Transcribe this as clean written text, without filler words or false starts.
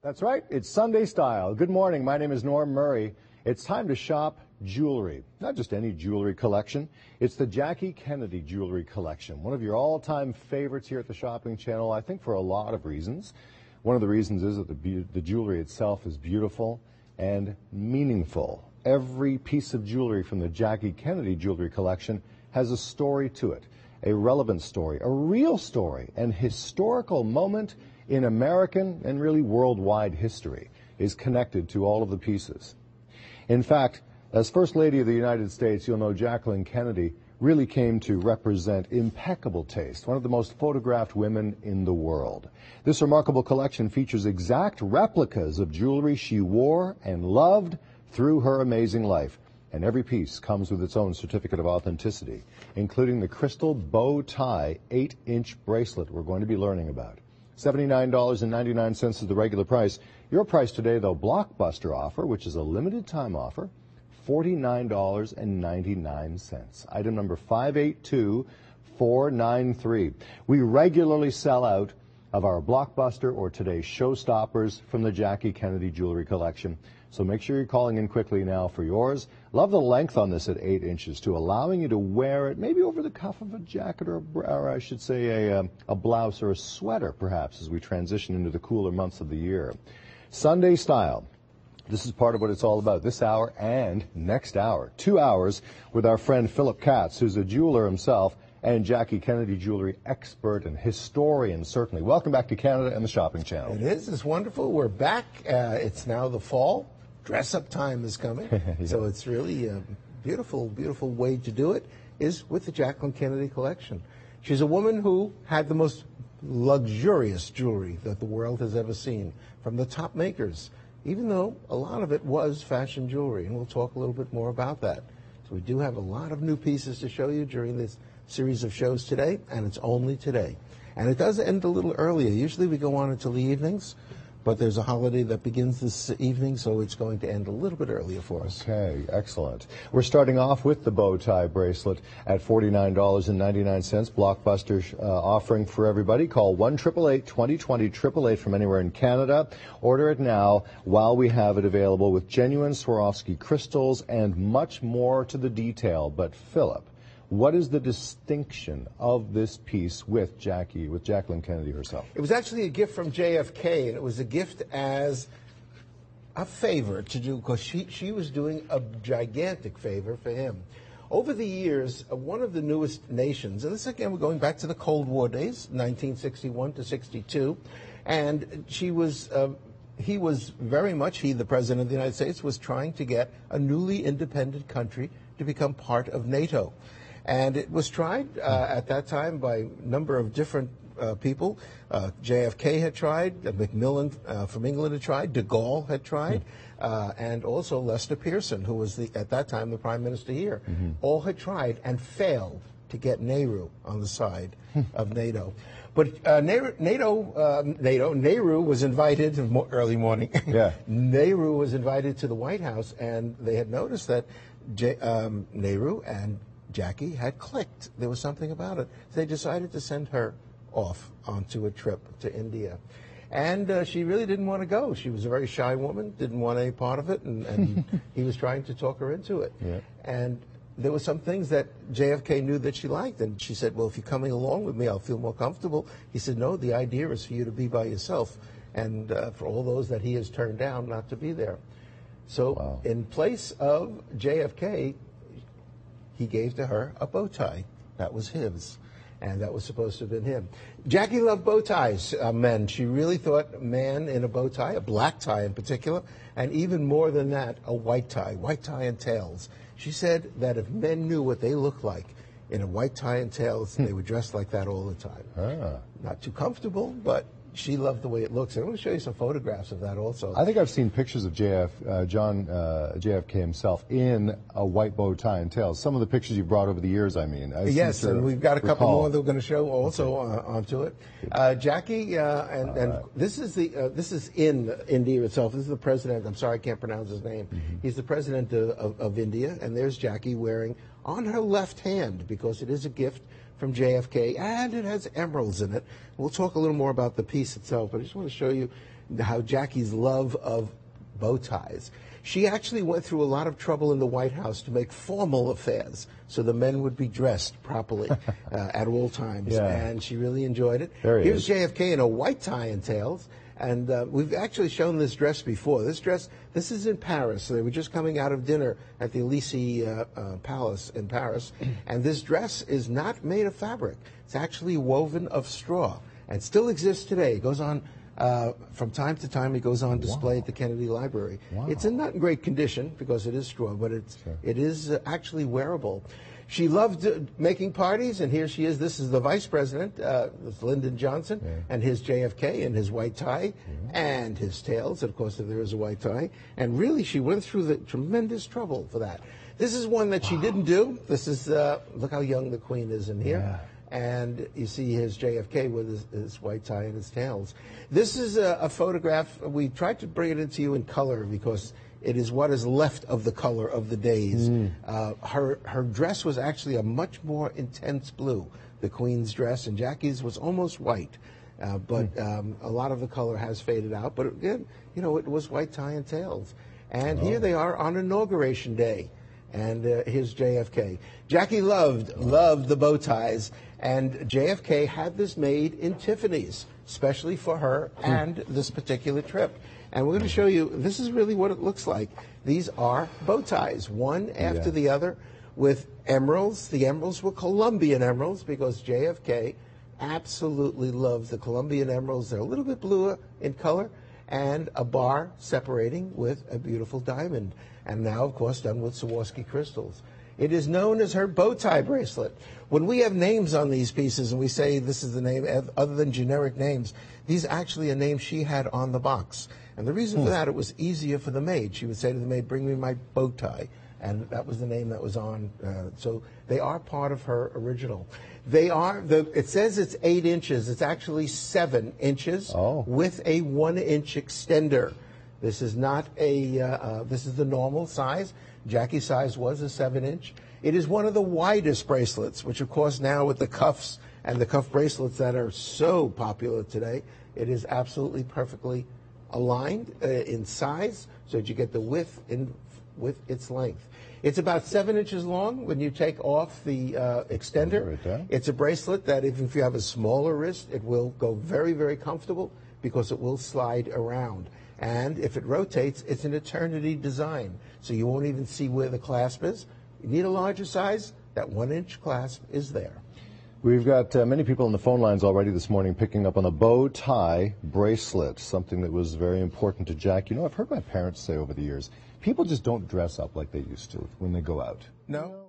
That's right, it's Sunday style. Good morning, my name is Norm Murray. It's time to shop jewelry. Not just any jewelry collection, it's the Jackie Kennedy Jewelry Collection. One of your all-time favorites here at the Shopping Channel, I think for a lot of reasons. One of the reasons is that the jewelry itself is beautiful and meaningful. Every piece of jewelry from the Jackie Kennedy Jewelry Collection has a story to it, a relevant story, a real story, an historical moment in American and really worldwide history is connected to all of the pieces. In fact, as First Lady of the United States, you'll know Jacqueline Kennedy really came to represent impeccable taste, one of the most photographed women in the world. This remarkable collection features exact replicas of jewelry she wore and loved through her amazing life. And every piece comes with its own certificate of authenticity, including the crystal bow tie 8-inch bracelet we're going to be learning about. $79.99 is the regular price. Your price today, though, blockbuster offer, which is a limited time offer, $49.99. Item number 582493. We regularly sell out of our blockbuster or today's showstoppers from the Jackie Kennedy Jewelry Collection. So make sure you're calling in quickly now for yours. Love the length on this at 8 inches, too, allowing you to wear it maybe over the cuff of a jacket or I should say a blouse or a sweater, perhaps, as we transition into the cooler months of the year. Sunday style. This is part of what it's all about, this hour and next hour. 2 hours with our friend Philip Katz, who's a jeweler himself and Jackie Kennedy jewelry expert and historian, certainly. Welcome back to Canada and the Shopping Channel. It is. It's wonderful. We're back. It's now the fall. Dress-up time is coming. Yeah. So it's really a beautiful, beautiful way to do it is with the Jacqueline Kennedy collection. She's a woman who had the most luxurious jewelry that the world has ever seen from the top makers, even though a lot of it was fashion jewelry, and we'll talk a little bit more about that. So we do have a lot of new pieces to show you during this series of shows today, and it's only today. And it does end a little earlier. Usually we go on until the evenings, but there's a holiday that begins this evening, so it's going to end a little bit earlier for us. Okay, excellent. We're starting off with the bow tie bracelet at $49.99. Blockbuster offering for everybody. Call 1-888-2020-888 from anywhere in Canada. Order it now while we have it available with genuine Swarovski crystals and much more to the detail. But Philip, what is the distinction of this piece with Jacqueline Kennedy herself? It was actually a gift from JFK, and it was a gift as a favor to do, because she was doing a gigantic favor for him. Over the years, one of the newest nations, and this again, we're going back to the Cold War days, 1961 to 62, and he the President of the United States, was trying to get a newly independent country to become part of NATO. And it was tried at that time by a number of different people. JFK had tried, Macmillan from England had tried, de Gaulle had tried, and also Lester Pearson, who was at that time the Prime Minister here. All had tried and failed to get Nehru on the side of NATO. But Nehru was invited, early morning, yeah. Nehru was invited to the White House, and they had noticed that Nehru and Jackie had clicked. There was something about it. So they decided to send her off onto a trip to India. And she really didn't want to go. She was a very shy woman, didn't want any part of it, and he was trying to talk her into it. Yeah. And there were some things that JFK knew that she liked, and she said, well, if you're coming along with me, I'll feel more comfortable. He said, no, the idea is for you to be by yourself, and for all those that he has turned down, not to be there. So wow. In place of JFK, he gave to her a bow tie. That was his, and that was supposed to have been him. Jackie loved bow ties, men. She really thought a man in a bow tie, a black tie in particular, and even more than that, a white tie and tails. She said that if men knew what they looked like in a white tie and tails, they would dress like that all the time. Not too comfortable, but she loved the way it looks. And I'm going to show you some photographs of that also. I think I've seen pictures of JFK himself in a white bow tie and tails. Some of the pictures you brought over the years, I mean. Yes, and we've got a couple more that we're going to show also onto it. Jackie, and this is in India itself. This is the president. I'm sorry, I can't pronounce his name. He's the president of India, and there's Jackie wearing on her left hand, because it is a gift from JFK, and it has emeralds in it. We'll talk a little more about the piece itself, but I just want to show you how Jackie's love of bow ties. She actually went through a lot of trouble in the White House to make formal affairs so the men would be dressed properly at all times, and she really enjoyed it. Here's JFK in a white tie and tails, and we've actually shown this dress before. This is in Paris. So they were just coming out of dinner at the Elysee Palace in Paris, and this dress is not made of fabric. It's actually woven of straw, and still exists today. It goes on from time to time. It goes on display at the Kennedy Library. It's in not in great condition because it is straw, but it is actually wearable. She loved making parties, and here she is. This is the vice president, Lyndon Johnson, and his JFK in his white tie and his tails, of course, if there is a white tie. And really, she went through the tremendous trouble for that. This is one that she didn't do. This is, look how young the Queen is in here. And you see his JFK with his white tie and his tails. This is a photograph. We tried to bring it into you in color because it is what is left of the color of the days. Her dress was actually a much more intense blue, the Queen's dress, and Jackie's was almost white. But a lot of the color has faded out. But again, you know, it was white tie and tails. And here they are on Inauguration Day. And here's JFK. Jackie loved the bow ties, and JFK had this made in Tiffany's, especially for her and this particular trip. And we're going to show you, this is really what it looks like. These are bow ties, one after the other, with emeralds. The emeralds were Colombian emeralds because JFK absolutely loved the Colombian emeralds. They're a little bit bluer in color, and a bar separating with a beautiful diamond. And now, of course, done with Swarovski crystals. It is known as her bow tie bracelet. When we have names on these pieces and we say this is the name, other than generic names, these actually are names she had on the box. And the reason for that, it was easier for the maid. She would say to the maid, bring me my bow tie. And that was the name that was on. So they are part of her original. They are, it says it's 8 inches. It's actually 7 inches with a 1-inch extender. This is not a, this is the normal size. Jackie's size was a 7-inch. It is one of the widest bracelets, which of course now with the cuffs and the cuff bracelets that are so popular today, it is absolutely perfectly aligned in size so that you get the width in with its length. It's about 7 inches long when you take off the extender. It's a bracelet that even if you have a smaller wrist, it will go very, very comfortable because it will slide around. And if it rotates, it's an eternity design. So you won't even see where the clasp is. You need a larger size, that 1-inch clasp is there. We've got many people on the phone lines already this morning picking up on the bow tie bracelet, something that was very important to Jack. You know, I've heard my parents say over the years, people just don't dress up like they used to when they go out. No.